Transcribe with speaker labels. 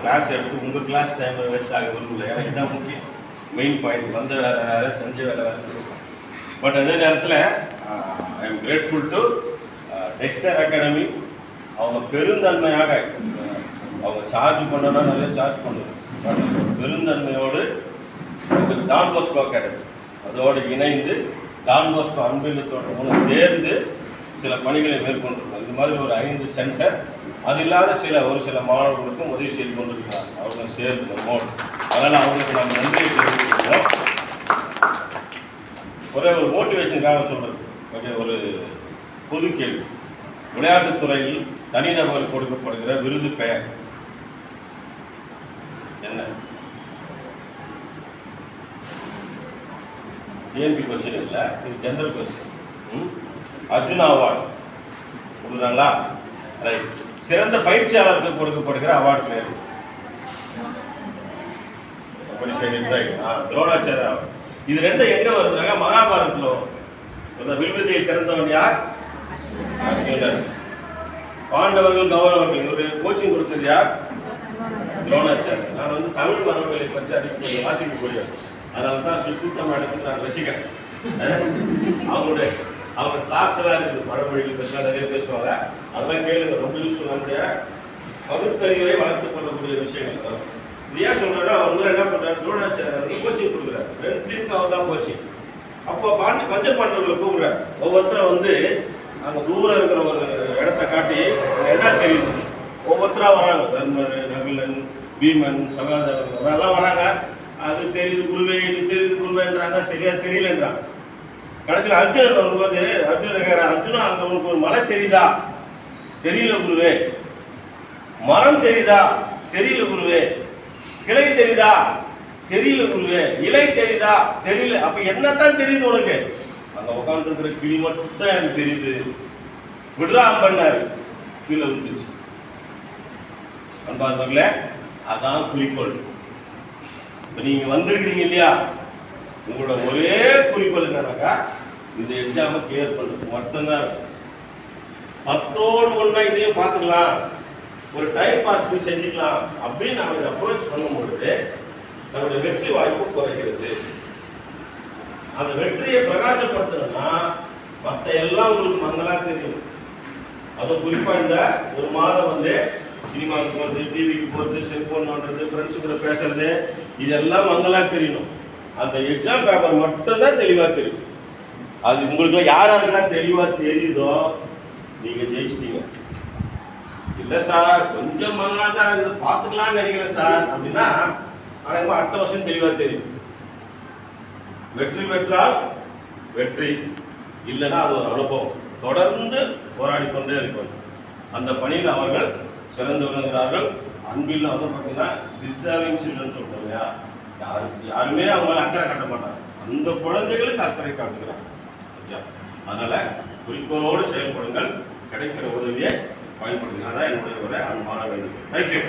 Speaker 1: Class எடுத்து உங்கள் class time waste ஆக விரும்பல. எனக்கு தான் முக்கியம், மெயின் பாயிண்ட். வந்த வேலை வேறு, செஞ்ச வேலை வேறு. பட் அதே நேரத்தில் I am grateful to textile academy. அவங்க பெருந்தன்மையாக அவங்க சார்ஜ் பண்ணனா நிறைய சார்ஜ் பண்ணுது. பட் பெருந்தன்மையோடு டான் பாஸ்கோ அகாடமி அதோடு இணைந்து டான் பாஸ்கோ அன்பில்லத்தோடு சேர்ந்து சில பணிகளை மேற்கொண்டிருக்கோம். இது மாதிரி ஒரு 5 சென்டர், அது இல்லாத ஒரு சில மாணவர்களுக்கும் உதவி செய்து கொண்டிருக்கிறாங்க. அவங்க சேர்ந்து நம்மோடு. அதனால் அவங்களுக்கு நம்ம நன்றியை தெரிவிக்கிறோம். ஒரே ஒரு மோட்டிவேஷனுக்காக சொல்கிறது, கொஞ்சம் ஒரு பொது கேள்வி. விளையாட்டுத்துறையில் தனிநபர் கொடுக்கப்படுகிற விருது பெயர் என்ன? டிஎன்பி கொஸ்டின் இல்லை, இது ஜெனரல் கொஸ்டின். அர்ஜுனா அவார்டு கொடுக்குறாங்களா? ரைட். சிறந்த பயிற்சியாளருக்கு கொடுக்கப்படுகிற அவார்டு பேர் துரோணாச்சாரிய அவார்டு. இது ரெண்டும் எங்க வருதுனாங்க? மகாபாரதத்தில் வரும். வில்வித்தையில் சிறந்தவன் யார்? அர்ஜுனன். பாண்டவர்கள் கௌரவர்கள் இவரு கோச்சிங் கொடுத்தது யார்? துரோணாச்சாரியர். நான் தமிழ் மரபுகளை பற்றி அதிகம் கொஞ்சம் வாசிக்கக்கூடியது. அதனால தான் சுஷ்மிதா மேடத்துக்கு நான் ரசிக்கிறேன். அவங்க தாட்ஸ் எல்லாம் இருக்குது, பழமொழிகள் பற்றிலாம் நிறைய பேசுவாங்க. அதெல்லாம் கேளுங்க, ரொம்ப யூஸ்ஃபுல். நம்முடைய பகுத்தறிவை வளர்த்துக் கொள்ளக்கூடிய விஷயங்கள் தான். இது ஏன் சொல்றேன்னா, அவர் என்ன பண்றாரு? துரோணாச்சாரியர் கோச்சிங் கொடுக்குறாரு. 2 டீமுக்கு அவர் தான் கோச்சிங். அப்போ பஞ்சம் பண்றவங்களை கூப்பிடுறாரு. ஒவ்வொருத்தரும் அங்கே தூரம் இருக்கிற ஒரு இடத்த காட்டி என்ன தெரியுது, ஒவ்வொருத்தராக வராங்க. தர்மர், நகுலன், பீமன், சகாதேவன் அதெல்லாம் வராங்க. அது தெரியுது குருவே, இது தெரியுது குருவேன்றாங்க, சரியா தெரியலன்றாங்க. கடைசியில் அர்ஜுனன் வரும்போது அர்ஜுனன் கேட்குற, அர்ஜுனா அங்கே உனக்கு ஒரு மலை தெரியுதா? தெரியல குருவே. மரம் தெரியுதா? தெரியல குருவே. கிளை தெரியுதா? தெரியல குருவே. இலை தெரியுதா? தெரியல. அப்ப என்னத்தான் தெரியுது உனக்கு? அங்க உட்காந்து இருக்கிற கிளி மட்டும் தான் எனக்கு தெரியுது. விடுறா பண்ணாரு, கீழே விழுந்துச்சு. அன்பார்ந்தவர்களே, அதான் குறிக்கோள். இப்ப நீங்க வந்திருக்கிறீங்க இல்லையா, உங்களோட ஒரே குறிக்கோள் என்னன்னாக்கா இந்த எக்ஸாமை கிளியர் பண்ணுறது மட்டும்தான். 10ஓடு 1 இதையும் பார்த்துக்கலாம், ஒரு டைம் பாஸ் செஞ்சுக்கலாம் அப்படின்னு நம்ம அப்ரோச் பண்ணும்பொழுது நம்மளுடைய வெற்றி வாய்ப்பு குறைகிறது. அந்த வெற்றியை பிரகாசப்படுத்தணும்னா மற்ற எல்லாம் உங்களுக்கு மங்களா தெரியும். அது குறிப்பாக இந்த ஒரு மாதம் சினிமாவுக்கு போகிறது, டிவிக்கு போகிறது, செல்ஃபோன் பண்ணுறது, ஃப்ரெண்ட்ஸு கூட பேசுறது, இதெல்லாம் மங்களா தெரியணும். அந்த எக்ஸாம் பேப்பர் மட்டும்தான் தெளிவாக தெரியும். அது உங்களுக்கு யாருக்கெல்லாம் தெளிவாக தெரியுதோ நீங்கள் ஜெயிச்சிட்டீங்க. இல்லை சார் கொஞ்சம் மங்களா தான் இது பார்த்துக்கலாம்னு நினைக்கிறேன் சார் அப்படின்னா ஆனால் அடுத்த வருஷம் தெளிவாக தெரியும். வெற்றி பெற்றால் வெற்றி, இல்லைன்னா அது ஒரு அனுபவம். தொடர்ந்து போராடி கொண்டே இருக்கணும். அந்த பணியில் அவர்கள் சிறந்து விளங்குகிறார்கள். அன்பில் பார்த்தீங்கன்னா டிசர்விங் சில்ட்ரன் சொல்றோம் இல்லையா, யாருமே அவங்க அக்கறை காட்ட மாட்டாங்க. அந்த குழந்தைகளுக்கு அக்கறை காட்டுகிறாங்க. அதனால குறிக்கோளோடு செயல்படுங்கள், கிடைக்கிற உதவியை பயன்படுத்துங்க. அதான் என்னுடைய ஒரு அன்பான வேண்டுகோள். தேங்க்யூ.